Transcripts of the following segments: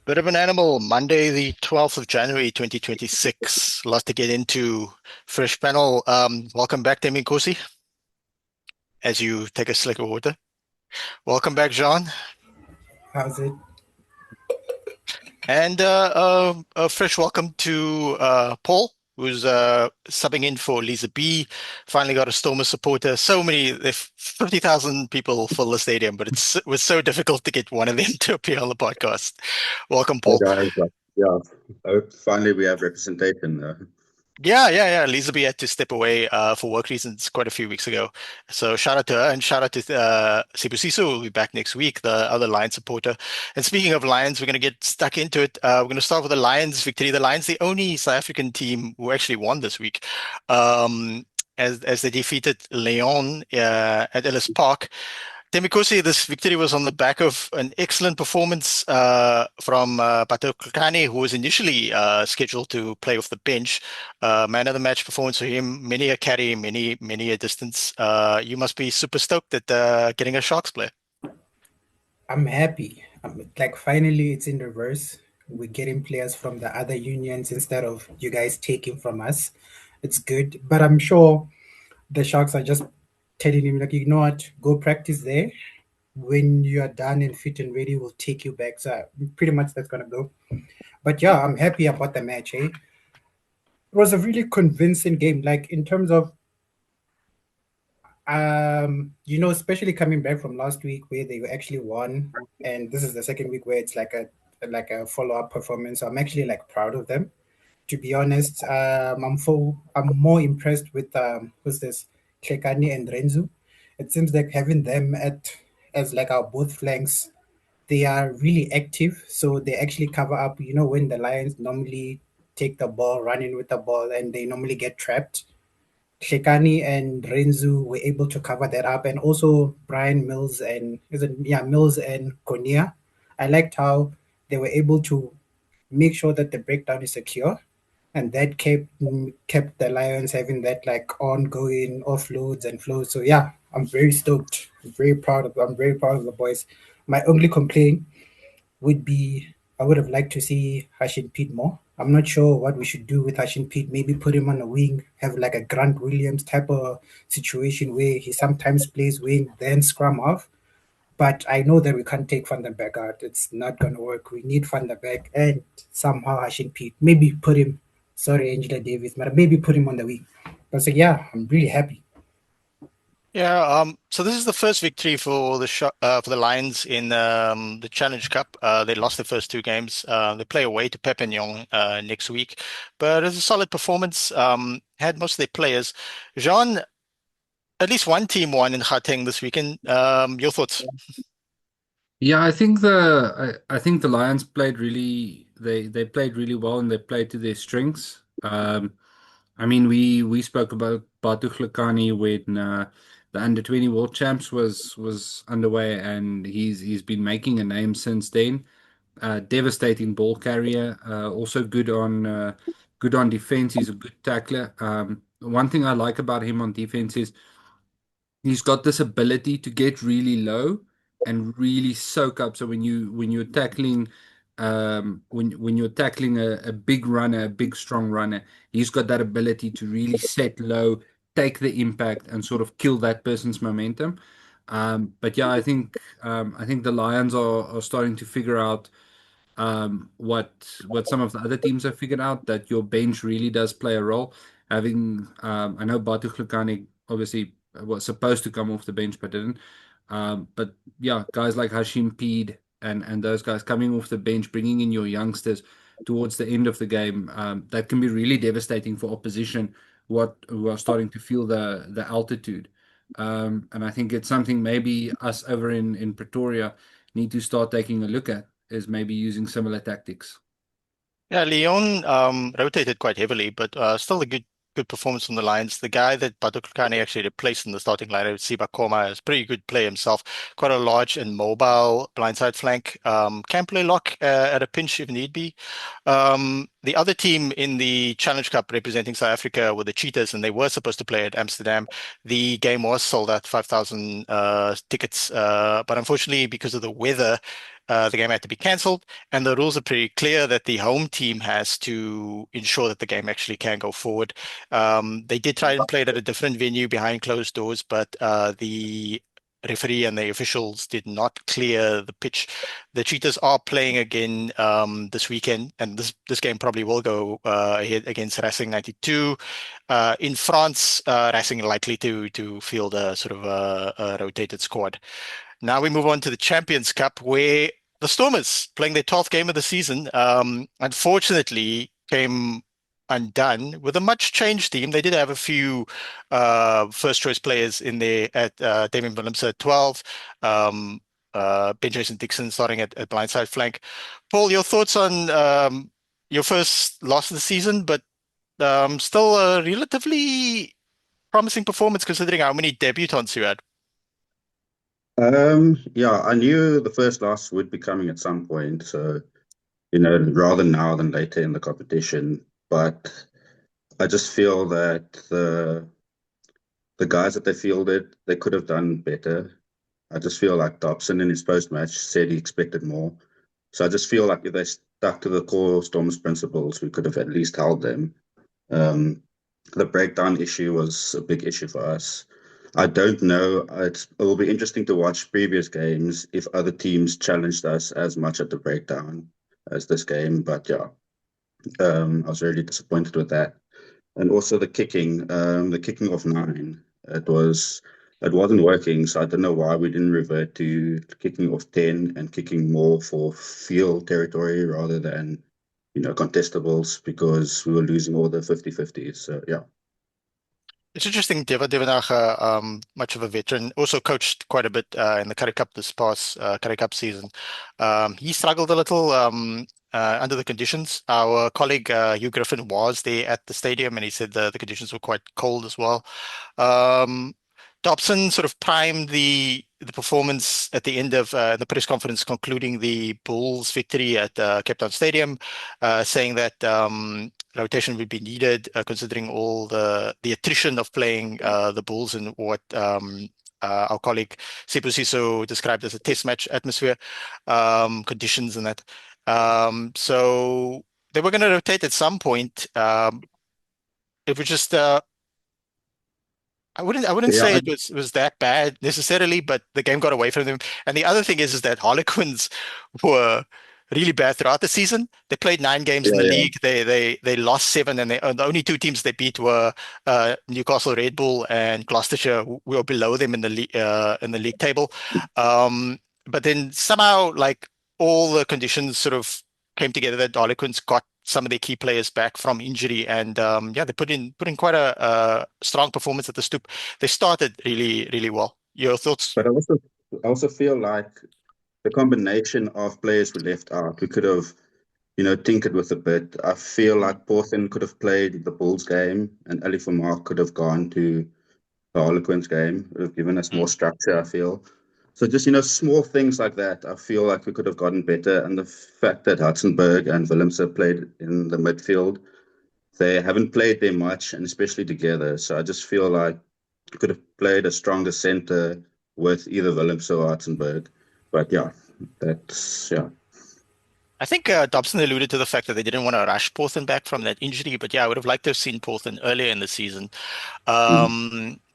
Bit of an animal. Monday, the 12th of January, 2026. Lots to get into. Fresh panel. Welcome back, Thembinkosi, as you take a slick of water. Welcome back, Jean. How's it? And a fresh welcome to Paul, who's subbing in for Lisa B. Finally got a Stormer supporter. So many, 50,000 people fill the stadium, but it was so difficult to get one of them to appear on the podcast. Welcome, Hey Paul. guys, yeah, I hope finally we have representation. Yeah. Elizabeth had to step away for work reasons quite a few weeks ago. So shout out to her and shout out to Sibusiso, who will be back next week, the other Lions supporter. And speaking of Lions, we're going to get stuck into it. We're going to start with the Lions victory. The Lions, the only South African team who actually won this week, as they defeated Lyon at Ellis Park. Thembinkosi, this victory was on the back of an excellent performance from Batho Hlakani, who was initially scheduled to play off the bench. Man of the match performance for him, many a carry, many a distance. You must be super stoked at getting a Sharks player. I'm happy. Like finally it's in reverse. We're getting players from the other unions instead of you guys taking from us. It's good. But I'm sure the Sharks are just telling him like, you know what, go practice there. When you are done and fit and ready, we'll take you back. So pretty much that's gonna go. But yeah, I'm happy about the match, eh? It was a really convincing game. Like in terms of especially coming back from last week where they actually won, and this is the second week where it's like a follow-up performance. So I'm actually like proud of them. To be honest, I'm more impressed with who's this Hlekani and Renzu. It seems like having them at as like our both flanks, they are really active, so they actually cover up. You know, when the Lions normally take the ball, running with the ball, and they normally get trapped. Hlekani and Renzu were able to cover that up, and also Brian Mills and Mills and Konya. I liked how they were able to make sure that the breakdown is secure, and that kept the Lions having that like ongoing offloads and flows. So yeah, I'm very stoked. I'm very proud of the boys. My only complaint would be I would have liked to see Hashin Pete more. I'm not sure what we should do with Hashin Pete. Maybe put him on a wing, have like a Grant Williams type of situation where he sometimes plays wing, then scrum off. But I know that we can't take Van der Beek out. It's not going to work. We need Van der Beek and somehow Hashin Pete. Maybe put him, sorry, Angela Davis, but maybe put him on the wing. But so, yeah, I'm really happy. Yeah, so this is the first victory for the Lions in the Challenge Cup. They lost their first two games. They play away to Perpignan next week, but it's a solid performance. Had most of their players. Jean, at least one team won in Gauteng this weekend. Your thoughts? Yeah, I think the Lions played really, they played really well and they played to their strengths. I mean we spoke about Batho Hlakani when the under 20 World Champs was underway, and he's been making a name since then. Devastating ball carrier, also good on defense. He's a good tackler. One thing I like about him on defense is he's got this ability to get really low and really soak up. So when you're tackling when you're tackling a big runner, a big strong runner, he's got that ability to really set low, take the impact, and sort of kill that person's momentum. But yeah, I think the Lions are starting to figure out what some of the other teams have figured out, that your bench really does play a role. Having I know Batho Hlakani obviously was supposed to come off the bench but didn't. But yeah, guys like Hashim Peed and those guys coming off the bench, bringing in your youngsters towards the end of the game, that can be really devastating for opposition who are starting to feel the altitude. And I think it's something maybe us over in Pretoria need to start taking a look at, is maybe using similar tactics. Yeah, Lyon rotated quite heavily, but still a good performance from the Lions. The guy that Batho Hlakani actually replaced in the starting lineup, Siba Koma, is a pretty good player himself. Quite a large and mobile blindside flank. Can play lock at a pinch if need be. The other team in the Challenge Cup representing South Africa were the Cheetahs, and they were supposed to play at Amsterdam. The game was sold out, 5,000 tickets, but unfortunately, because of the weather, the game had to be cancelled, and the rules are pretty clear that the home team has to ensure that the game actually can go forward. They did try and play it at a different venue behind closed doors, but the referee and the officials did not clear the pitch. The Cheetahs are playing again this weekend, and this game probably will go ahead against Racing 92 in France. Racing likely to field a sort of a rotated squad. Now we move on to the Champions Cup, where the Stormers, playing their 12th game of the season, unfortunately came undone with a much changed team. They did have a few first choice players in there at Damian Willemse at 12, Ben Jason Dixon starting at blindside flank. Paul, your thoughts on your first loss of the season, but still a relatively promising performance considering how many debutants you had. Yeah, I knew the first loss would be coming at some point, so rather now than later in the competition. But I just feel that the guys that they fielded, they could have done better. I just feel like Dobson in his post-match said he expected more. So I just feel like if they stuck to the core Stormers principles, we could have at least held them. The breakdown issue was a big issue for us. I don't know. It will be interesting to watch previous games if other teams challenged us as much at the breakdown as this game. But yeah, I was really disappointed with that. And also the kicking off 9. It wasn't working, so I don't know why we didn't revert to kicking off 10 and kicking more for field territory rather than contestables, because we were losing all the 50-50s. So yeah. It's interesting, Devanagha, much of a veteran, also coached quite a bit in the Currie Cup this past Currie Cup season. He struggled a little under the conditions. Our colleague Hugh Griffin was there at the stadium, and he said the conditions were quite cold as well. Dobson sort of primed the performance at the end of the press conference concluding the Bulls' victory at Cape Town Stadium, saying that rotation would be needed considering all the attrition of playing the Bulls and what our colleague Sibusiso described as a test match atmosphere, conditions and that. So they were going to rotate at some point. It was just I wouldn't Yeah, say it was that bad necessarily, but the game got away from them. And the other thing is that Harlequins were really bad throughout the season. They played 9 games in the yeah. league. They lost 7, and the only 2 teams they beat were Newcastle Red Bull and Gloucestershire, who were below them in the league table. But then somehow, like, all the conditions sort of came together that Harlequins got some of their key players back from injury, and yeah, they put in quite a strong performance at the Stoop. They started really well. Your thoughts? But I also feel like the combination of players we left out, we could have, tinkered with a bit. I feel like Porthen could have played the Bulls game, and Ali Famar could have gone to the Harlequins game. It would have given us more structure, I feel. So just, small things like that, I feel like we could have gotten better. And the fact that Hudsenberg and Willemse played in the midfield, they haven't played there much, and especially together. So I just feel like we could have played a stronger center with either Willemse or Hudsenberg. But yeah, yeah. I think Dobson alluded to the fact that they didn't want to rush Porthen back from that injury, but yeah, I would have liked to have seen Porthen earlier in the season.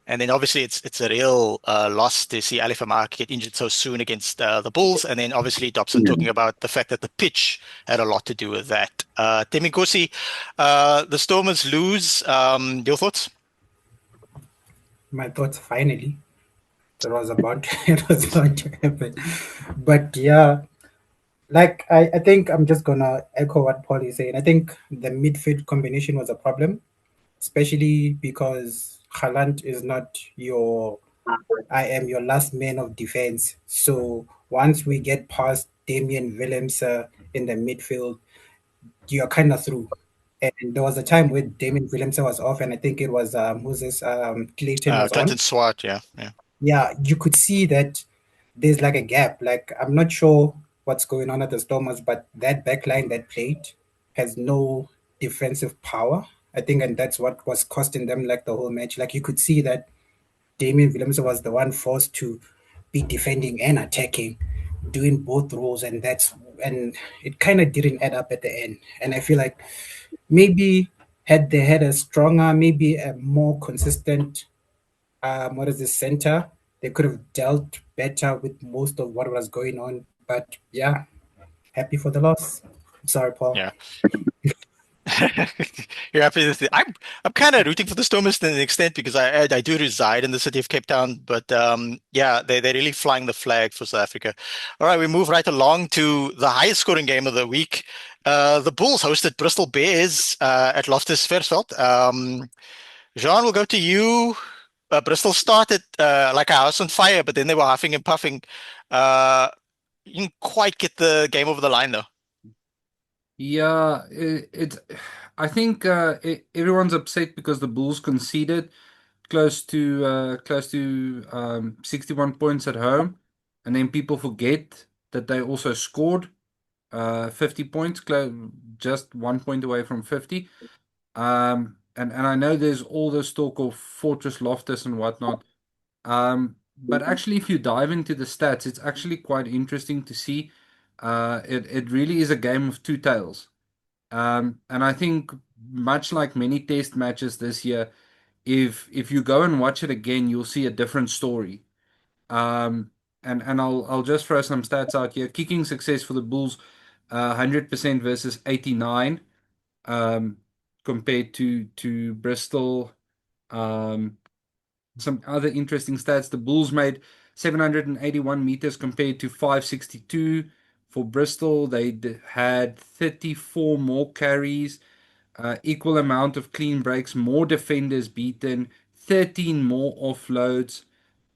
And then obviously it's a real loss to see Ali Famar get injured so soon against the Bulls. And then obviously Dobson talking about the fact that the pitch had a lot to do with that. Thembinkosi, the Stormers lose. Your thoughts? My thoughts, finally. It was about to happen. But yeah, like I think I'm just gonna echo what Paul is saying. I think the midfield combination was a problem, especially because Haaland is not I am your last man of defense. So once we get past Damian Willemse in the midfield, you're kind of through. And there was a time where Damian Willemse was off, and I think it was who's this Clayton was Clinton on. Swart, yeah. Yeah, you could see that there's like a gap. Like, I'm not sure what's going on at the Stormers, but that backline that played has no defensive power, I think, and that's what was costing them like the whole match. Like, you could see that Damian Willemse was the one forced to be defending and attacking, doing both roles, and it kind of didn't add up at the end. And I feel like maybe had they had a stronger, maybe a more consistent, what is the center, they could have dealt better with most of what was going on. But yeah, happy for the loss. Sorry, Paul. Yeah. You're happy to see. I'm kind of rooting for the Stormers to an extent because I do reside in the city of Cape Town, but yeah, they're really flying the flag for South Africa. All right, we move right along to the highest scoring game of the week. The Bulls hosted Bristol Bears at Loftus Versfeld. Jean, we'll go to you. Bristol started like a house on fire, but then they were huffing and puffing. Uh, you didn't quite get the game over the line though. Yeah, I think everyone's upset because the Bulls conceded close to 61 points at home, and then people forget that they also scored 50 points, just 1 point away from 50. And I know there's all this talk of Fortress Loftus and whatnot. But actually, if you dive into the stats, it's actually quite interesting to see. It really is a game of two tails. And I think much like many test matches this year, if you go and watch it again, you'll see a different story. Um, and I'll just throw some stats out here. Kicking success for the Bulls, 100% versus 89, um, compared to Bristol. Um, some other interesting stats: the Bulls made 781 meters compared to 562 for Bristol. They had 34 more carries, equal amount of clean breaks, more defenders beaten, 13 more offloads,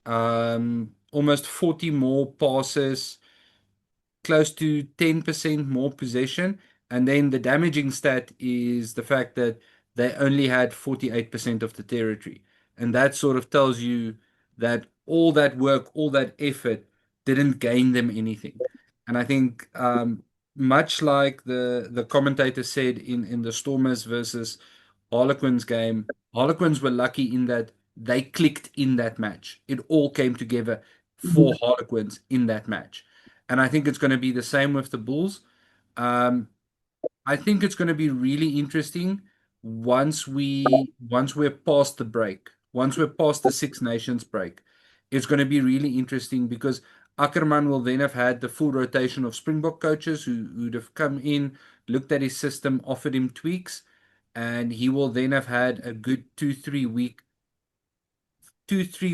almost 40 more passes, close to 10% more possession. And then the damaging stat is the fact that they only had 48% of the territory. And that sort of tells you that all that work, all that effort didn't gain them anything. And I think, much like the commentator said in the Stormers versus Harlequins game, Harlequins were lucky in that they clicked in that match. It all came together for Harlequins in that match. And I think it's going to be the same with the Bulls. Um, I think it's going to be really interesting once we're past the break, once we're past the Six Nations break. It's going to be really interesting because Ackerman will then have had the full rotation of Springbok coaches who'd have come in, looked at his system, offered him tweaks, and he will then have had a good 2 3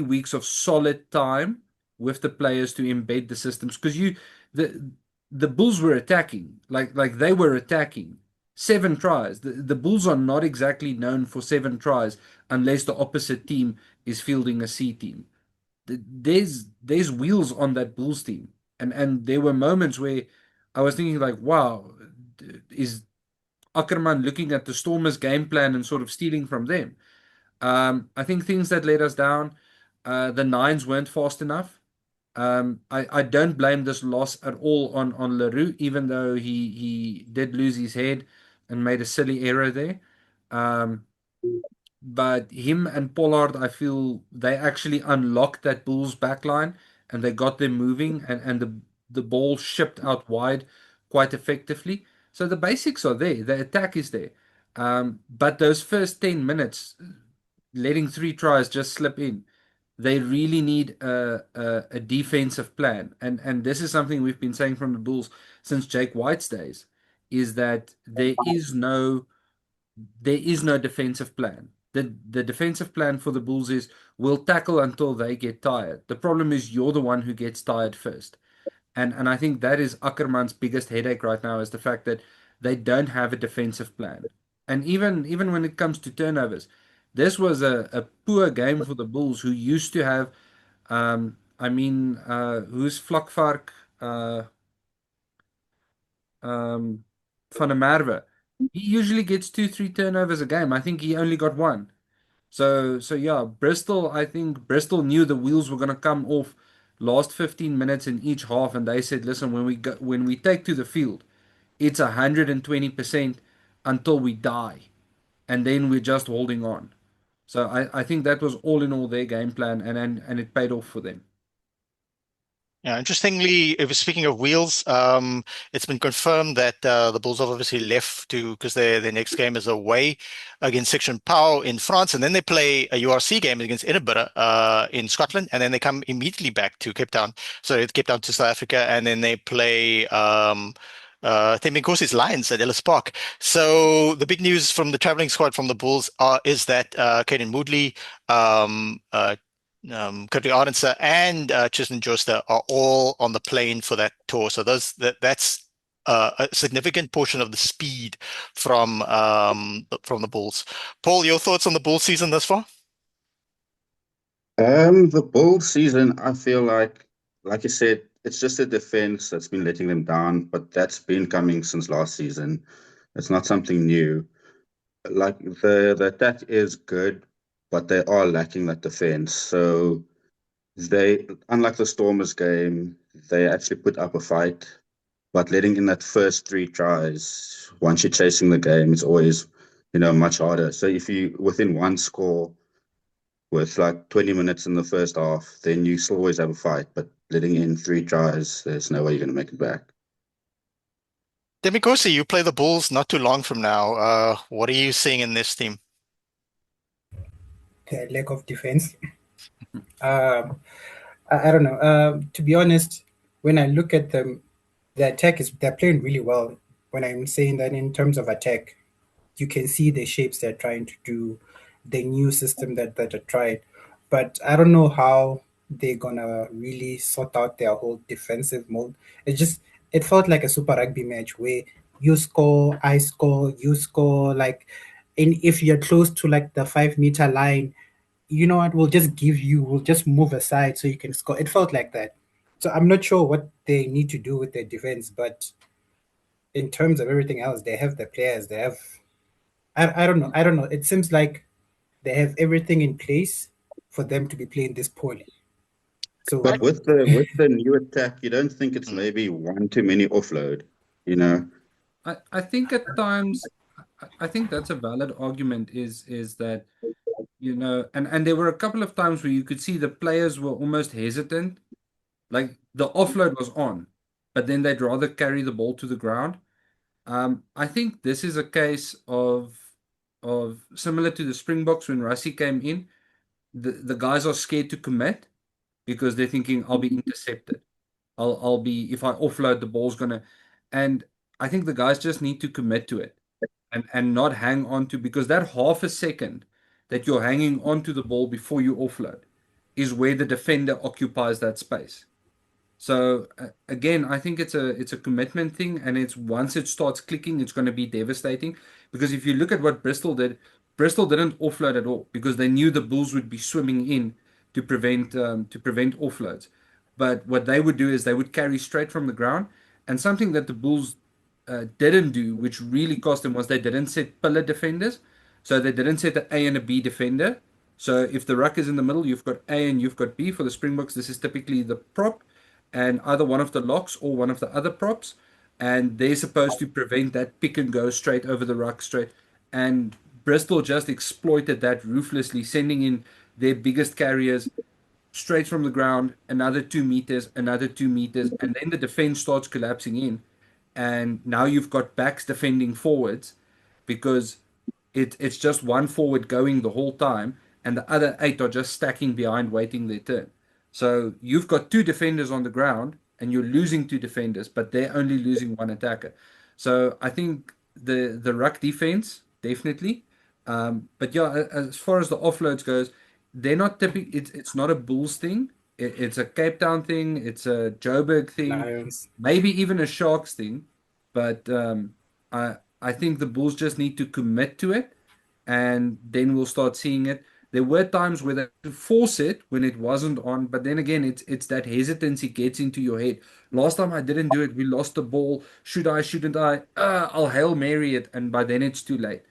weeks of solid time with the players to embed the systems because the the Bulls were attacking like they were attacking 7 tries. The Bulls are not exactly known for 7 tries unless the opposite team is fielding a C team. There's wheels on that Bulls team, and there were moments where I was thinking like, wow, is Ackerman looking at the Stormers game plan and sort of stealing from them? I think things that let us down, the nines weren't fast enough. I don't blame this loss at all on Leroux, even though he did lose his head and made a silly error there. Um, but him and Pollard, I feel they actually unlocked that Bulls backline and they got them moving and the ball shipped out wide quite effectively. So the basics are there, the attack is there. But those first 10 minutes, letting 3 tries just slip in, they really need a defensive plan. And this is something we've been saying from the Bulls since Jake White's days, is that there is no defensive plan. The defensive plan for the Bulls is we'll tackle until they get tired. The problem is you're the one who gets tired first. And I think that is Ackerman's biggest headache right now is the fact that they don't have a defensive plan. And even when it comes to turnovers, this was a poor game for the Bulls who used to have who's Vlakvark um van der Merwe. He usually gets 2 3 turnovers a game. I think he only got one. So yeah, Bristol, I think Bristol knew the wheels were gonna come off last 15 minutes in each half, and they said, listen, when we take to the field, it's 120% until we die, and then we're just holding on. So I think that was all in all their game plan, and it paid off for them. Yeah, interestingly, if we're speaking of wheels, it's been confirmed that the Bulls have obviously left because their next game is away against Section Pau in France, and then they play a URC game against Edinburgh in Scotland, and then they come immediately back to Cape Town. So it's Cape Town to South Africa, and then they play Thembinkosi Lions at Ellis Park. So the big news from the traveling squad from the Bulls is that Caden Moodley, Curtly Ardenser and Tristan Joster are all on the plane for that tour. So that's a significant portion of the speed from the Bulls. Paul, your thoughts on the Bulls season thus far? The Bull season, I feel like you said, it's just a defense that's been letting them down, but that's been coming since last season. It's not something new. Like the attack is good, but they are lacking that defense. So they, unlike the Stormers game, they actually put up a fight, but letting in that first three tries, once you're chasing the game, it's always, much harder. So if you within one score with like 20 minutes in the first half, then you still always have a fight. But letting in three tries, there's no way you're going to make it back. Thembinkosi, you play the Bulls not too long from now. What are you seeing in this team? The lack of defense. I don't know. To be honest, when I look at them, they're playing really well. When I'm saying that in terms of attack, you can see the shapes they're trying to do, the new system that are tried. But I don't know how they're gonna really sort out their whole defensive mode. It felt like a super rugby match where you score, I score, you score, like, and if you're close to like the 5 meter line, you know what, we'll just move aside so you can score. It felt like that. So I'm not sure what they need to do with their defense, but in terms of everything else, they have the players, they have I don't know. I don't know. It seems like they have everything in place for them to be playing this poorly. So But with the new attack, you don't think it's Mm. maybe one too many offload, you know? I think at times, I think that's a valid argument. Is that and there were a couple of times where you could see the players were almost hesitant, like the offload was on, but then they'd rather carry the ball to the ground. I think this is a case of similar to the Springboks when Rassie came in. The guys are scared to commit because they're thinking I'll be intercepted. I'll be if I offload the ball's gonna, and I think the guys just need to commit to it and not hang on to, because that half a second that you're hanging on to the ball before you offload is where the defender occupies that space. So again, I think it's a commitment thing, and it's once it starts clicking, it's going to be devastating. Because if you look at what Bristol did, Bristol didn't offload at all because they knew the Bulls would be swimming in to prevent offloads. But what they would do is they would carry straight from the ground, and something that the Bulls didn't do, which really cost them, was they didn't set pillar defenders. So they didn't set an A and a B defender. So if the ruck is in the middle, you've got A and you've got B. For the Springboks, this is typically the prop and either one of the locks or one of the other props. And they're supposed to prevent that pick and go straight over the ruck straight. And Bristol just exploited that ruthlessly, sending in their biggest carriers straight from the ground, another 2 meters, another 2 meters, and then the defense starts collapsing in. And now you've got backs defending forwards because it's just one forward going the whole time, and the other eight are just stacking behind, waiting their turn. So you've got two defenders on the ground, and you're losing two defenders, but they're only losing one attacker. So I think the ruck defense definitely. But yeah, as far as the offloads goes, they're not typical. It's not a Bulls thing. It's a Cape Town thing. It's a Joburg thing. Lions. Maybe even a Sharks thing. But I think the Bulls just need to commit to it, and then we'll start seeing it. There were times where they force it when it wasn't on, but then again, it's that hesitancy gets into your head. Last time I didn't do it, we lost the ball. Should I? Shouldn't I? I'll Hail Mary it, and by then it's too late.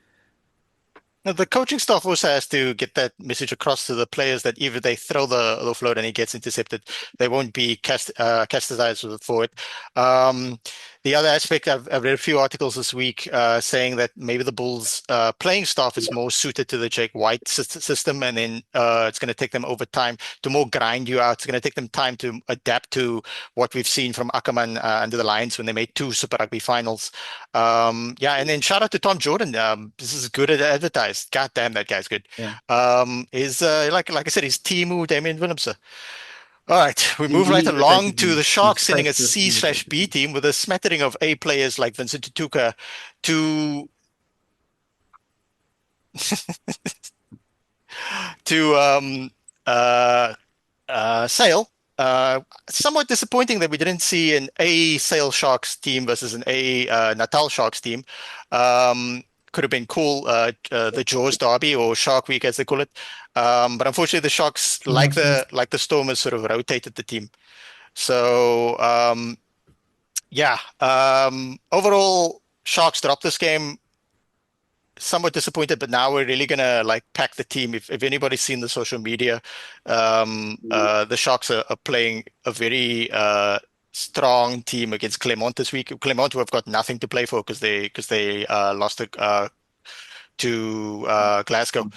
Now, the coaching staff also has to get that message across to the players that if they throw the offload and he gets intercepted, they won't be chastised for it. The other aspect, I've read a few articles this week saying that maybe the Bulls playing staff is more suited to the Jake White system, and then it's going to take them over time to more grind you out. It's going to take them time to adapt to what we've seen from Ackerman under the Lions when they made 2 Super Rugby finals. Yeah, and then shout out to Tom Jordan. This is good at advertised. God damn, that guy's good. Yeah. Is like I said, he's Timu Damian Willemse. All right, we move right He along irritated to me. the His Sharks sending a face just C/B irritated me. team with a smattering of A players like Vincent Tutuka to to uh Sale. Somewhat disappointing that we didn't see an A Sale Sharks team versus an A Natal Sharks team. Um, could have been cool, the Jaws Derby or Shark Week as they call it. But unfortunately, the Sharks, like the Stormers, sort of rotated the team. So yeah, overall, Sharks dropped this game. Somewhat disappointed, but now we're really gonna like pack the team. If anybody's seen the social media, the Sharks are playing a very strong team against Clermont this week. Clermont have got nothing to play for because they lost to Glasgow.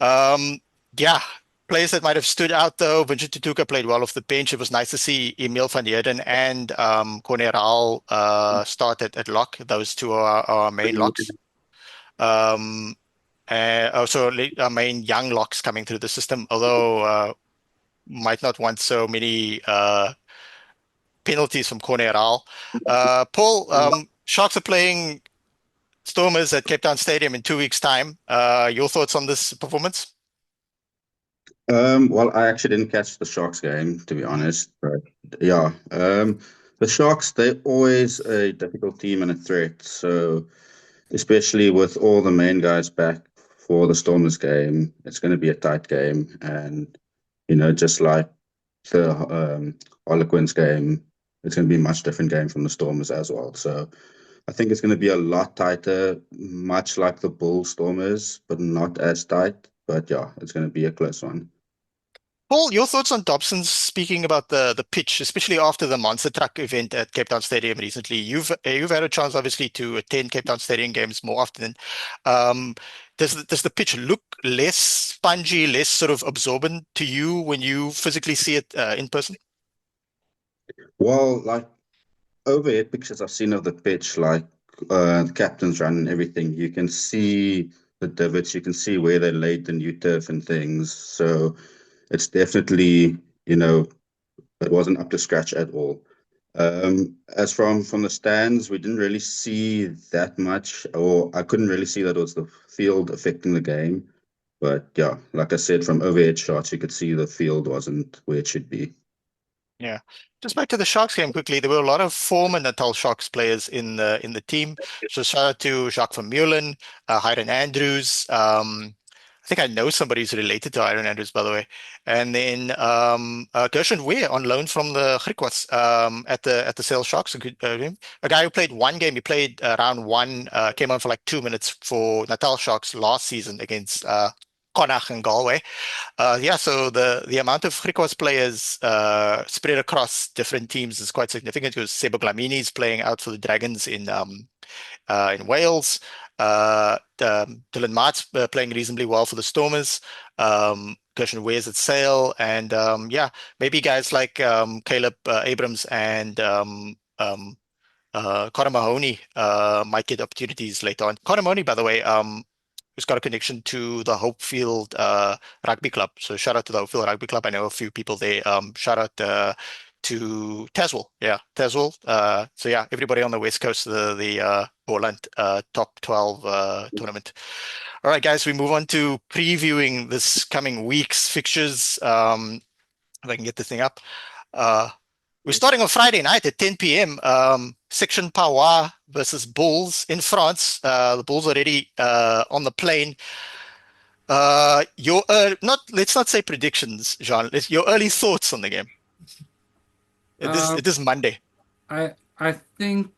Um, yeah, players that might have stood out though. Vincent Tutuka played well off the bench. It was nice to see Emil van Heerden and Corné Raal start at lock. Those two are our main locks. Also, our main young locks coming through the system, although might not want so many penalties from Corné Raal. Paul, Sharks are playing Stormers at Cape Town Stadium in 2 weeks' time. Your thoughts on this performance? Well, I actually didn't catch the Sharks game, to be honest, but yeah, the Sharks, they're always a difficult team and a threat. So, especially with all the main guys back for the Stormers game, it's going to be a tight game. And, just like the Harlequins game, it's going to be a much different game from the Stormers as well. So, I think it's going to be a lot tighter, much like the Bull Stormers, but not as tight. But yeah, it's going to be a close one. Paul, your thoughts on Dobson speaking about the pitch, especially after the Monster Truck event at Cape Town Stadium recently. You've had a chance, obviously, to attend Cape Town Stadium games more often. Um, does the pitch look less spongy, less sort of absorbent to you when you physically see it in person? Well, like overhead pictures I've seen of the pitch, like the captain's run and everything, you can see the divots, you can see where they laid the new turf and things. So it's definitely, it wasn't up to scratch at all. As from the stands, we didn't really see that much, or I couldn't really see that it was the field affecting the game. But yeah, like I said, from overhead shots, you could see the field wasn't where it should be. Yeah. Just back to the Sharks game quickly. There were a lot of former Natal Sharks players in the team. So shout out to Jacques van Meulen, Hiron Andrews. I think I know somebody who's related to Hiron Andrews, by the way. And then Gershon Weir on loan from the Griquas at the Sale Sharks. A guy who played one game. He played round one. Came on for like 2 minutes for Natal Sharks last season against Connacht and Galway. Yeah, so the amount of Griquas players spread across different teams is quite significant because Sebo Glamini is playing out for the Dragons in Wales. Dylan Mart's playing reasonably well for the Stormers. Gershon Weir's at Sale, and yeah, maybe guys like Caleb Abrams and Connor Mahoney might get opportunities later on. Connor Mahoney, by the way, who's got a connection to the Hopefield Rugby Club. So shout out to the Hopefield Rugby Club. I know a few people there. Shout out to Tazwell. Yeah, Tazwell. So yeah, everybody on the West Coast, the Portland top 12 tournament. All right, guys, we move on to previewing this coming week's fixtures. If I can get the thing up. We're starting on Friday night at 10 p.m. Section Parois versus Bulls in France. The Bulls already on the plane. Let's not say predictions, Jean. Your early thoughts on the game. It is Monday. I I think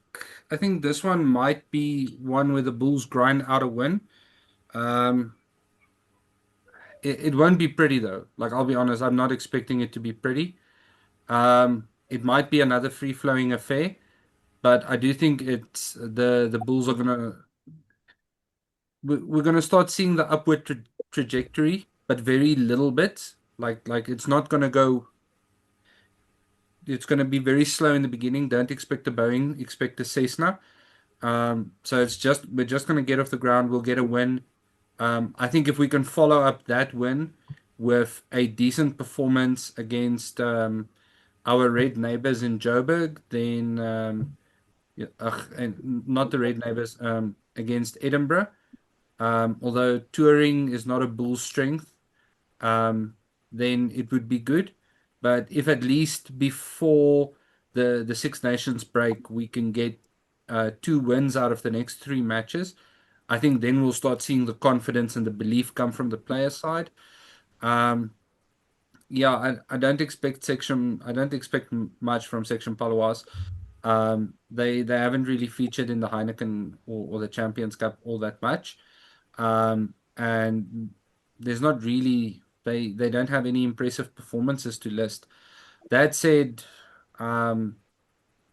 I think this one might be one where the Bulls grind out a win. Um, it won't be pretty though. Like I'll be honest, I'm not expecting it to be pretty. It might be another free-flowing affair. but I do think it's the Bulls are we're gonna start seeing the upward trajectory, but very little bit. Like it's not gonna go. It's gonna be very slow in the beginning. Don't expect a Boeing, expect a Cessna. So we're just gonna get off the ground. We'll get a win. I think if we can follow up that win with a decent performance against our red neighbors in Joburg, then yeah, and not the red neighbors against Edinburgh. Although touring is not a Bull's strength, then it would be good. But if at least before the Six Nations break we can get 2 wins out of the next 3 matches, I think then we'll start seeing the confidence and the belief come from the player side. Um, yeah, I don't expect I don't expect much from Section Palawas. They haven't really featured in the Heineken or the Champions Cup all that much. And there's not really they don't have any impressive performances to list. That said, um,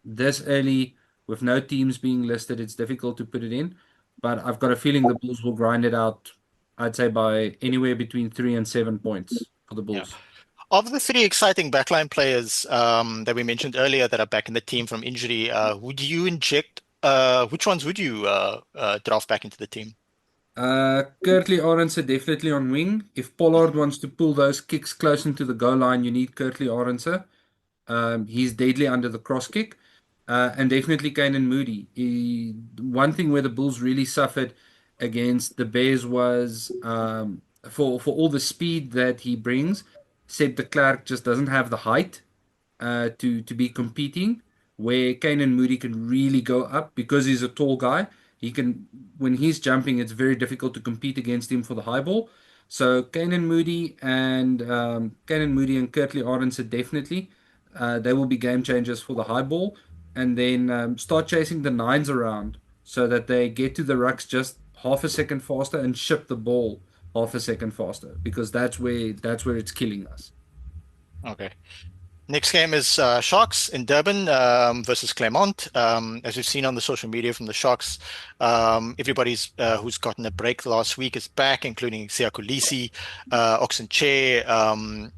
this early with no teams being listed, it's difficult to put it in. But I've got a feeling the Bulls will grind it out. I'd say by anywhere between 3 and 7 points for the Yeah. Bulls. Of the three exciting backline players that we mentioned earlier that are back in the team from injury, would you inject? Which ones would you draft back into the team? Curtly Arendse definitely on wing. If Pollard wants to pull those kicks close into the goal line, you need Curtly Arendse. He's deadly under the cross kick. And definitely Kane and Moody. One thing where the Bulls really suffered against the Bears was for all the speed that he brings, Seb de Klerk just doesn't have the height to be competing. Where Kane and Moody can really go up because he's a tall guy. He can when he's jumping, it's very difficult to compete against him for the high ball. So Kane and Moody and Kirtley Arendse definitely they will be game changers for the high ball, and then start chasing the nines around so that they get to the rucks just half a second faster and ship the ball half a second faster because that's where it's killing us. Okay. Next game is Sharks in Durban versus Claremont. As we've seen on the social media from the Sharks, everybody's who's gotten a break last week is back, including Siya Kolisi, Oxen Che.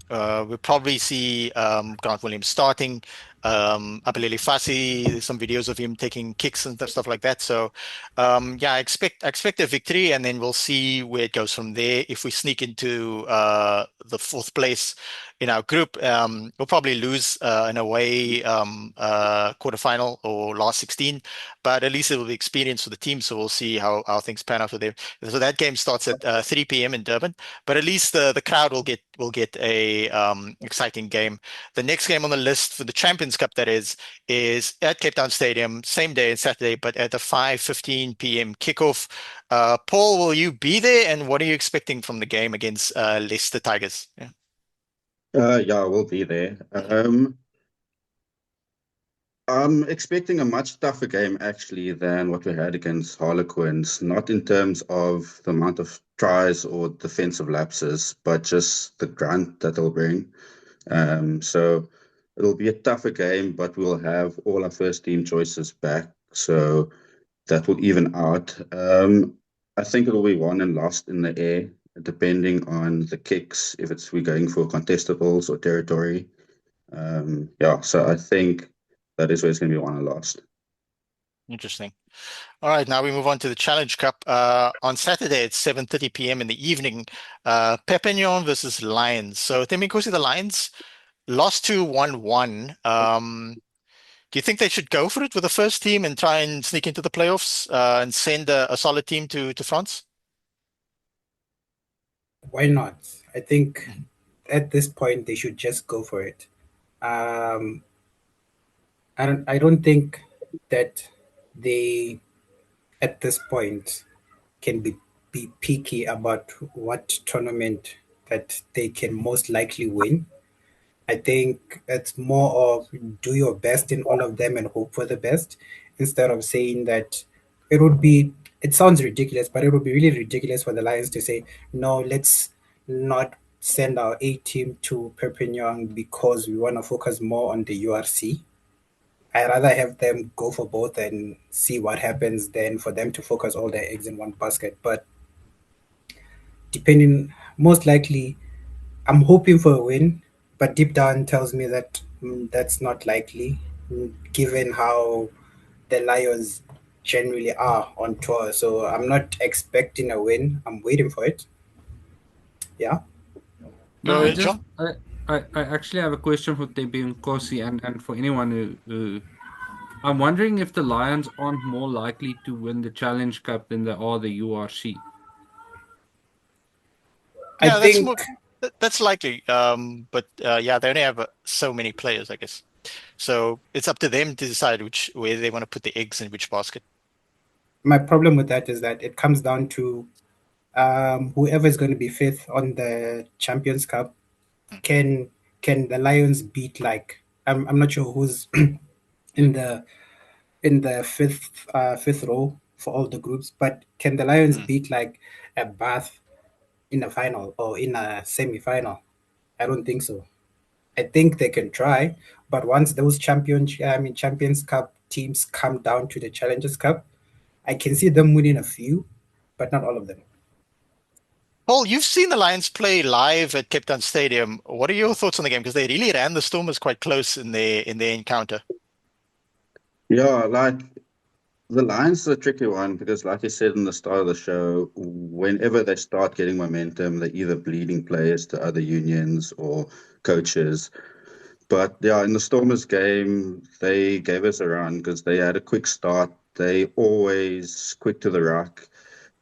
We'll probably see Grant Williams starting. Apelele Fassi, there's some videos of him taking kicks and stuff like that. So, yeah, I expect a victory, and then we'll see where it goes from there. If we sneak into the fourth place in our group, we'll probably lose in a away quarterfinal or last 16, but at least it will be experience for the team. So we'll see how things pan out for them. So that game starts at 3 p.m. in Durban, but at least the crowd will get a exciting game. The next game on the list for the Champions Cup, that is at Cape Town Stadium, same day, Saturday, but at the 5:15 p.m. kickoff. Paul, will you be there? And what are you expecting from the game against Leicester Tigers? Yeah. Yeah, we'll be there. I'm expecting a much tougher game actually than what we had against Harlequins, not in terms of the amount of tries or defensive lapses, but just the grunt that they'll bring. So it'll be a tougher game, but we'll have all our first team choices back, so that will even out. I think it'll be won and lost in the air, depending on the kicks, if we're going for contestables or territory. Yeah, so I think that is where it's going to be won and lost. Interesting. All right, now we move on to the Challenge Cup. On Saturday at 7:30 p.m. in the evening, Perpignan versus Lions. So Thembinkosi, the Lions lost to 1-1. Do you think they should go for it with the first team and try and sneak into the playoffs and send a solid team to France? Why not? I think at this point they should just go for it. Um, I don't think that they at this point can be picky about what tournament that they can most likely win. I think it's more of do your best in all of them and hope for the best instead of saying that it would be, it sounds ridiculous, but it would be really ridiculous for the Lions to say, no, let's not send our A team to Perpignan because we want to focus more on the URC. I rather have them go for both and see what happens than for them to focus all their eggs in one basket. But depending, most likely, I'm hoping for a win, but deep down tells me that that's not likely, given how the Lions generally are on tour. So I'm not expecting a win. I'm waiting for it. Yeah. No, Go I ahead, just John. I actually have a question for Thembinkosi and for anyone who I'm wondering if the Lions aren't more likely to win the Challenge Cup than they are the URC. I Yeah, that's think more. That's likely. But yeah, they only have so many players, I guess. So it's up to them to decide which where they want to put the eggs in which basket. my problem with that is that it comes down to whoever is going to be fifth on the Champions Cup. Mm, Can the Lions beat, like, I'm not sure who's in the fifth row for all the groups, but can the Lions mm. beat like a Bath in a final or in a semi-final? I don't think so. I think they can try, but once those Champions Cup teams come down to the Challengers Cup, I can see them winning a few, but not all of them. Paul, you've seen the Lions play live at Cape Town Stadium. What are your thoughts on the game? Because they really ran the Stormers quite close in their encounter. Yeah, like the Lions is a tricky one because, like you said in the start of the show, whenever they start getting momentum, they're either bleeding players to other unions or coaches. But yeah, in the Stormers game, they gave us a run because they had a quick start. They always quick to the ruck.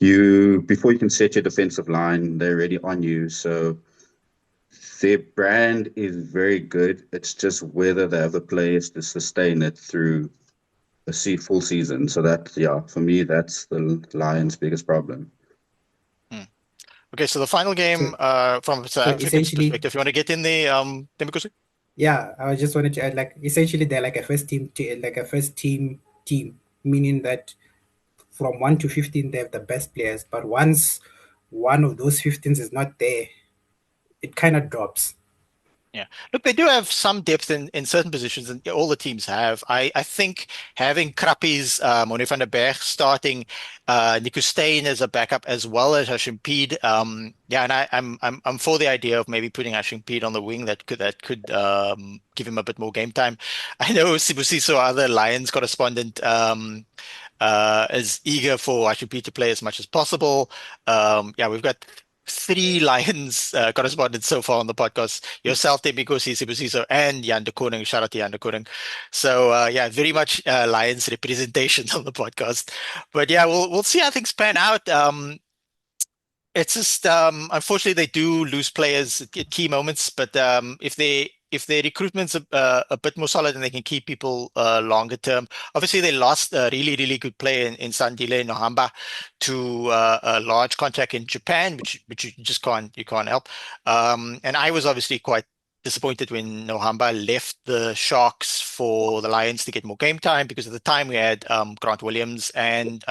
Before you can set your defensive line, they're already on you. So their brand is very good. It's just whether they have the players to sustain it through full season. So that, yeah, for me, that's the Lions' biggest problem. Hmm. Okay, so the final So, game, from so South African's essentially, perspective, you want to get in the Thembinkosi? yeah, I just wanted to add, like, essentially they're like a first team, meaning that from 1 to 15 they have the best players, but once one of those 15s is not there, it kind of drops. Yeah. Look, they do have some depth in certain positions, and all the teams have. I think having Krappies, Moni van der Berg starting, Nico Steyn as a backup as well as Hashimpede. Yeah, and I'm for the idea of maybe putting Hashimpede on the wing that could give him a bit more game time. I know Sibusiso, other Lions correspondent, is eager for Hashimpede to play as much as possible. Yeah, we've got three Lions correspondents so far on the podcast. Yourself, Thembinkosi Sibusiso, and Jan de Koning. Shout out to Jan de Koning. So yeah, very much Lions representation on the podcast. But yeah, we'll see how things pan out. It's just unfortunately they do lose players at key moments, but if their recruitment's a bit more solid and they can keep people longer term. Obviously, they lost a really good player in Sandile Nohamba to a large contract in Japan, which you just can't help. And I was obviously quite disappointed when Nohamba left the Sharks for the Lions to get more game time because at the time we had Grant Williams and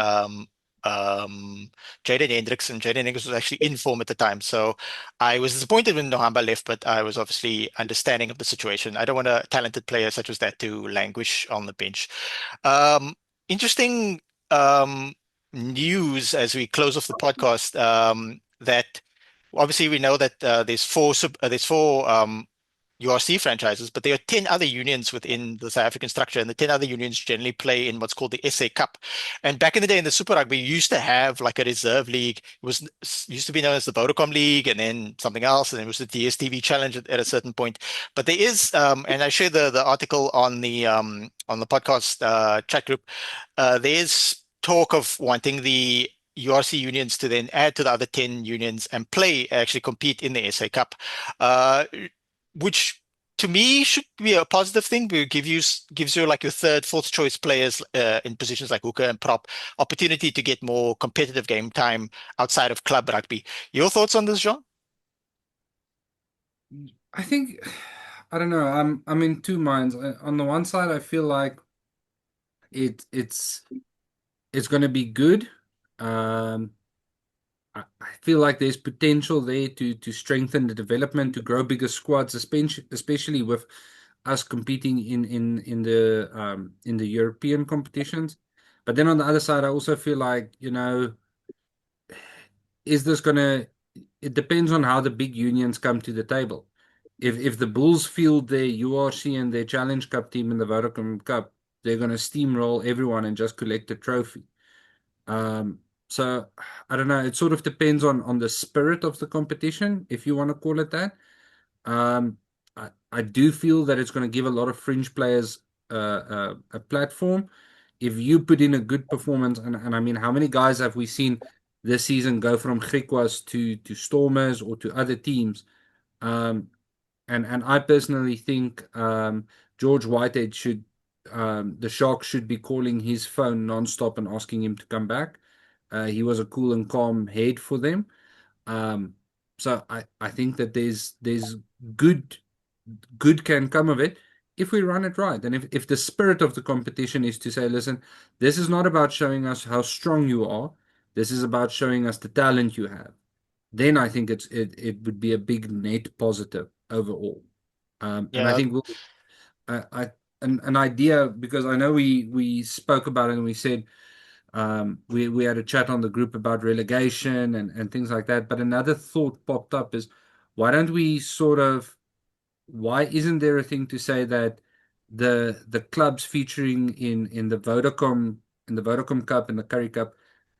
Jaden Hendrickson. Jaden Hendrickson was actually in form at the time. So I was disappointed when Nohamba left, but I was obviously understanding of the situation. I don't want a talented player such as that to languish on the bench. Um, Interesting news as we close off the podcast, that obviously we know that there's four URC franchises, but there are 10 other unions within the South African structure, and the 10 other unions generally play in what's called the SA Cup. And back in the day in the Super Rugby, you used to have like a reserve league. It was used to be known as the Vodacom League, and then something else, and it was the DSTV Challenge at a certain point. But there is, and I shared the article on the podcast chat group. There's talk of wanting the URC unions to then add to the other 10 unions and actually compete in the SA Cup. Which to me should be a positive thing. Because gives you like your third, fourth choice players in positions like hooker and prop opportunity to get more competitive game time outside of club rugby. Your thoughts on this, Jean? I think I don't know. I'm in two minds. On the one side, I feel like it's going to be good. Um, I feel like there's potential there to strengthen the development, to grow bigger squads, especially with us competing in the European competitions. But then on the other side, I also feel like, is this gonna? It depends on how the big unions come to the table. If the Bulls field their URC and their Challenge Cup team in the Vodacom Cup, they're gonna steamroll everyone and just collect a trophy. Um, so I don't know. It sort of depends on the spirit of the competition, if you want to call it that. Um, I do feel that it's going to give a lot of fringe players a platform. If you put in a good performance, and I mean, how many guys have we seen this season go from Griquas to Stormers or to other teams? Um, and I personally think George Whitehead should the Sharks should be calling his phone nonstop and asking him to come back. He was a cool and calm head for them. Um, so I think that there's good good can come of it if we run it right. And if the spirit of the competition is to say, listen, this is not about showing us how strong you are, this is about showing us the talent you have, then I think it would be a big net positive overall. And I Yeah, think I an idea, because I know we spoke about it and we said we had a chat on the group about relegation and things like that. But another thought popped up is, why don't we sort of why isn't there a thing to say that the clubs featuring in the Vodacom Cup and the Curry Cup,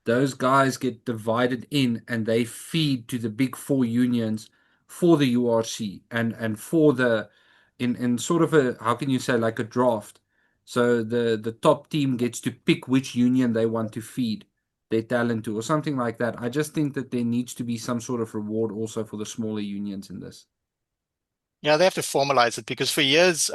those guys get divided in and they feed to the big four unions for the URC and for the in sort of a, how can you say, like a draft. So the top team gets to pick which union they want to feed their talent to, or something like that. I just think that there needs to be some sort of reward also for the smaller unions in this. yeah, they have to formalize it because for years,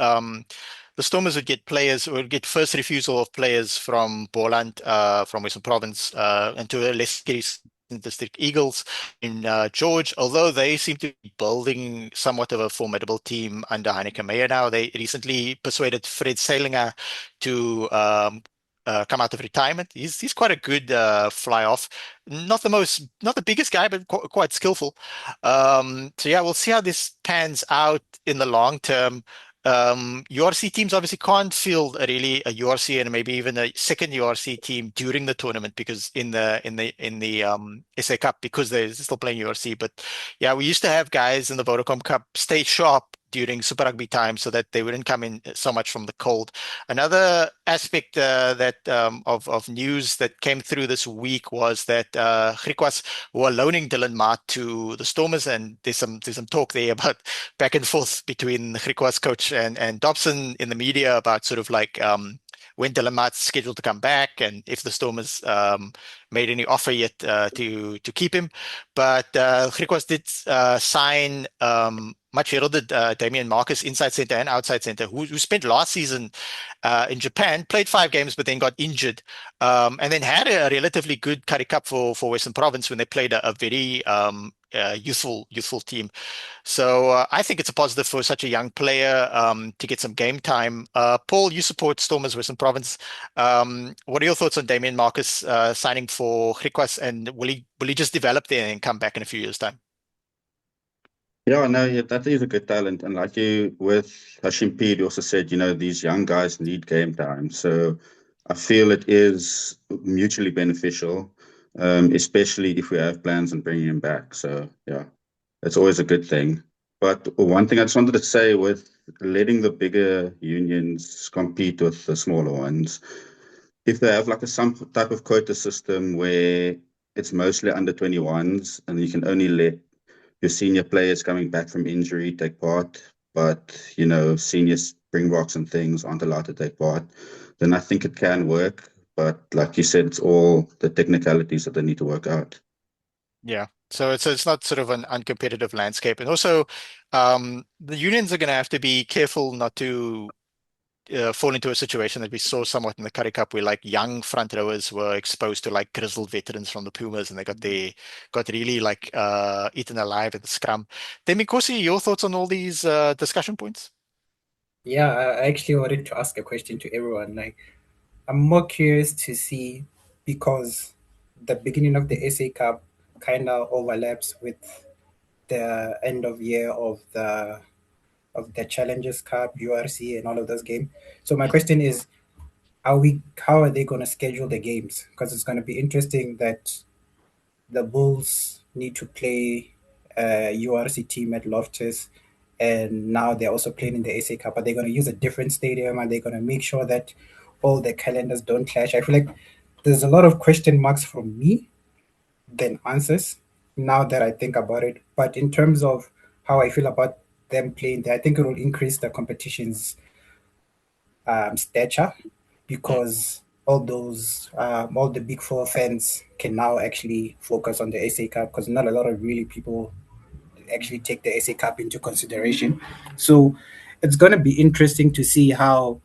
the Stormers would get players or would get first refusal of players from Boland, from Western Province, and to a less district Eagles in George. Although they seem to be building somewhat of a formidable team under Heineke Meyer now, they recently persuaded Fred Selinger to come out of retirement. He's quite a good fly off. Not the biggest guy, but quite skillful. So yeah, we'll see how this pans out in the long term. URC teams obviously can't field a URC and maybe even a second URC team during the tournament because in the SA Cup, because they're still playing URC. But yeah, we used to have guys in the Vodacom Cup stay sharp during Super Rugby time so that they wouldn't come in so much from the cold. Another aspect that of news that came through this week was that Griquas were loaning Dylan Mart to the Stormers, and there's some talk there about back and forth between the Griquas coach and Dobson in the media about sort of like when Dylan Mart's scheduled to come back and if the Stormers made any offer yet to keep him. But Griquas did sign much heralded Damian Markus, inside center and outside center, who spent last season in Japan, played 5 games, but then got injured, and then had a relatively good Currie Cup for Western Province when they played a very youthful team. So I think it's a positive for such a young player to get some game time. Paul, you support Stormers Western Province. What are your thoughts on Damian Markus signing for Griquas, and will he just develop there and come back in a few years' time? Yeah, no, yeah, that is a good talent. And like you with Hashim Peed, you also said, these young guys need game time. So I feel it is mutually beneficial, especially if we have plans on bringing him back. So yeah, it's always a good thing. But one thing I just wanted to say with letting the bigger unions compete with the smaller ones, if they have like some type of quota system where it's mostly under 21s and you can only let your senior players coming back from injury take part, but senior Springboks and things aren't allowed to take part, then I think it can work. But like you said, it's all the technicalities that they need to work out. Yeah. So it's not sort of an uncompetitive landscape. And also, the unions are going to have to be careful not to fall into a situation that we saw somewhat in the Currie Cup where like young front rowers were exposed to like grizzled veterans from the Pumas and they got really like eaten alive at the scrum. Thembinkosi, your thoughts on all these discussion points? Yeah, I actually wanted to ask a question to everyone. Like, I'm more curious to see because the beginning of the SA Cup kind of overlaps with the end of year of the of the Challengers Cup, URC, and all of those games. So my question is, how are they going to schedule the games? Because it's going to be interesting that the Bulls need to play a URC team at Loftus, and now they're also playing in the SA Cup. Are they going to use a different stadium? Are they going to make sure that all the calendars don't clash? I feel like there's a lot of question marks from me than answers now that I think about it. But in terms of how I feel about them playing there, I think it will increase the competition's stature because all the big four fans can now actually focus on the SA Cup because not a lot of really people actually take the SA Cup into consideration. So it's going to be interesting to see how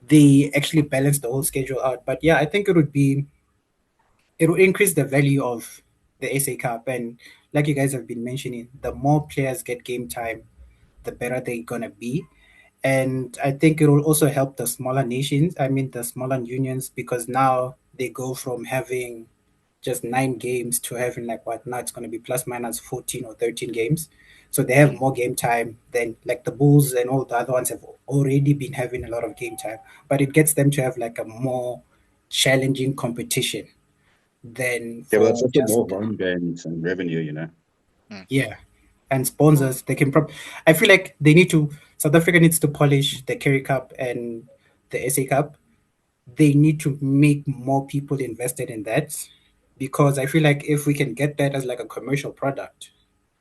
they actually balance the whole schedule out. But yeah, I think it will increase the value of the SA Cup. And like you guys have been mentioning, the more players get game time, the better they're gonna be. And I think it will also help the smaller nations, I mean the smaller unions, because now they go from having just 9 games to having like what now it's gonna be plus minus 14 or 13 games. So they have more game time than like the Bulls and all the other ones have already been having a lot of game time. But it gets them to have like a more challenging competition than Yeah, but that's for also just more home games and revenue, you know. yeah. And sponsors, they can I feel like they need to South Africa needs to polish the Kerry Cup and the SA Cup. They need to make more people invested in that because I feel like if we can get that as like a commercial product,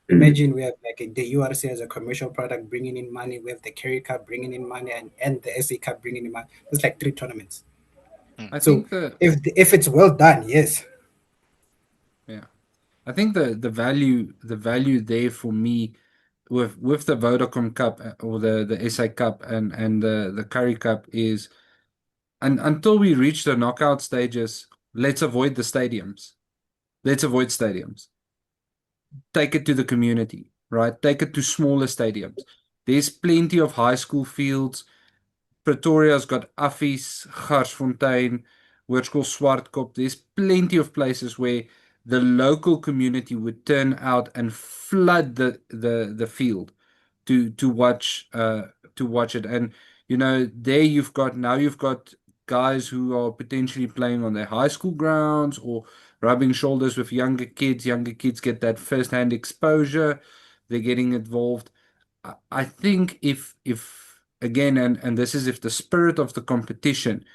imagine we have like the URC as a commercial product bringing in money, we have the Kerry Cup bringing in money, and the SA Cup bringing in money. It's like 3 tournaments. I So think the if it's well done, yes. yeah. I think the value there for me with the Vodacom Cup or the SA Cup and the Curry Cup is and until we reach the knockout stages, let's avoid the stadiums. Let's avoid stadiums. Take it to the community, right? Take it to smaller stadiums. There's plenty of high school fields. Pretoria's got Affies, Garsfontein, Hoërskool Swartkop. There's plenty of places where the local community would turn out and flood the field to watch it. And there you've got guys who are potentially playing on their high school grounds or rubbing shoulders with younger kids. Younger kids get that first-hand exposure. They're getting involved. I think if again and this is if the spirit of the competition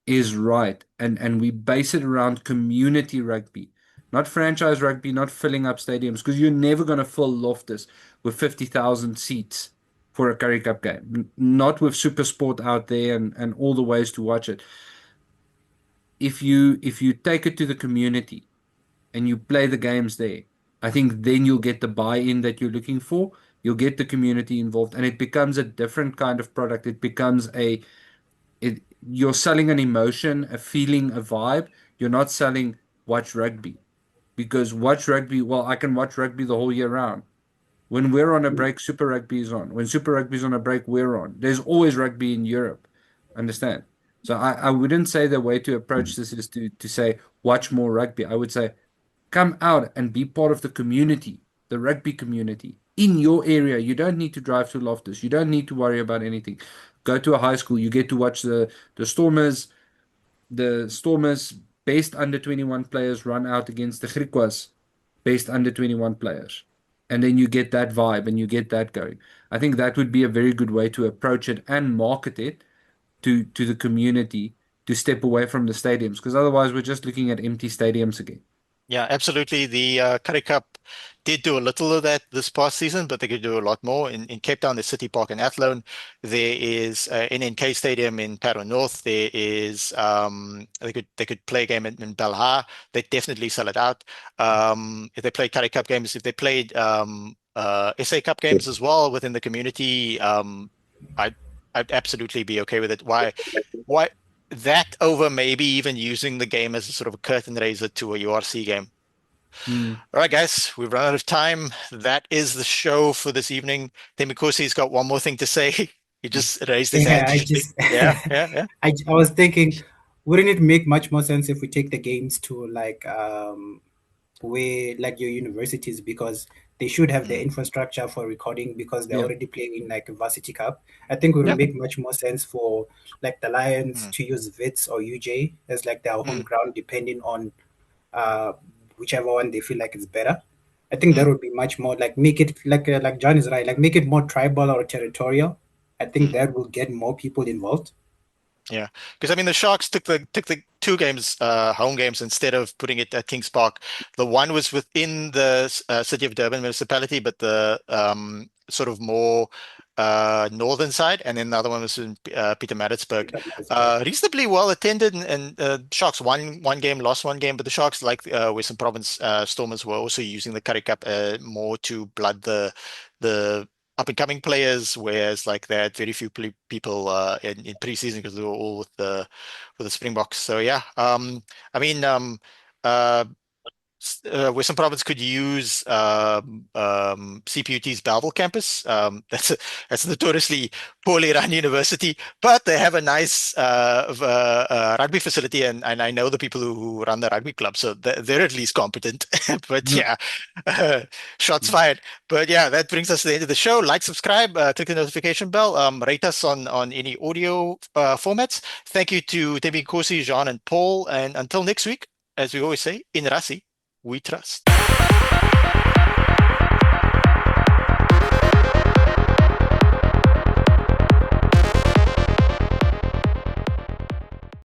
is right and we base it around community rugby, not franchise rugby, not filling up stadiums, because you're never going to fill Loftus with 50,000 seats for a Curry Cup game. Not with SuperSport out there and all the ways to watch it. If you take it to the community and you play the games there, I think then you'll get the buy-in that you're looking for. You'll get the community involved, and it becomes a different kind of product. It becomes you're selling an emotion, a feeling, a vibe. You're not selling watch rugby because watch rugby. Well, I can watch rugby the whole year round. When we're on a break, Super Rugby is on. When Super Rugby is on a break, we're on. There's always rugby in Europe. Understand? So I wouldn't say the way to approach this is to say watch more rugby. I would say come out and be part of the community, the rugby community in your area. You don't need to drive to Loftus. You don't need to worry about anything. Go to a high school. You get to watch the Stormers best under 21 players run out against the Griquas best under 21 players. And then you get that vibe and you get that going. I think that would be a very good way to approach it and market it to the community to step away from the stadiums because otherwise we're just looking at empty stadiums again. Yeah, absolutely. The Currie Cup did do a little of that this past season, but they could do a lot more. In Cape Town, there's City Park in Athlone. There is NNK Stadium in Paarl North. There is they could play a game in Belha. They definitely sell it out. If they play Currie Cup games, if they played SA Cup games as well within the community, I'd I'd absolutely be okay with it. Why that over maybe even using the game as a sort of a curtain raiser to a URC game. Mm. All right, guys, we've run out of time. That is the show for this evening. Thembinkosi got one more thing to say. He just raised his Yeah, hand. I just Yeah, yeah, yeah. I was thinking, wouldn't it make much more sense if we take the games to like where like your universities because they should have the Mm. infrastructure for recording because they're Yeah. already playing in like a varsity cup. I think it would Yeah. make much more sense for like the Lions Mm. to use Wits or UJ as like their home Mm. ground, depending on uh, whichever one they feel like is better. I think that Mm. would be much more like make it like John is right, like make it more tribal or territorial. I think Mm. that will get more people involved. Yeah, because I mean the Sharks took the two games, home games, instead of putting it at Kings Park. The one was within the city of Durban municipality, but the sort of more northern side, and then the other one was in Pietermaritzburg. Reasonably well attended, and Sharks won one game, lost one game, but the Sharks, like Western Province Stormers, were also using the Currie Cup more to blood the up and coming players, whereas like they had very few people in preseason because they were all with the Springboks. So yeah, I mean, uh, Western Province could use CPUT's Belleville campus. That's a notoriously poorly run university, but they have a nice rugby facility, and I know the people who run the rugby club, so they're at least competent. But Yeah. shots fired. But yeah, that brings us to the end of the show. Like, subscribe, click the notification bell, rate us on any audio formats. Thank you to Thembinkosi, Jean, and Paul, and until next week, as we always say, in Rasi we trust.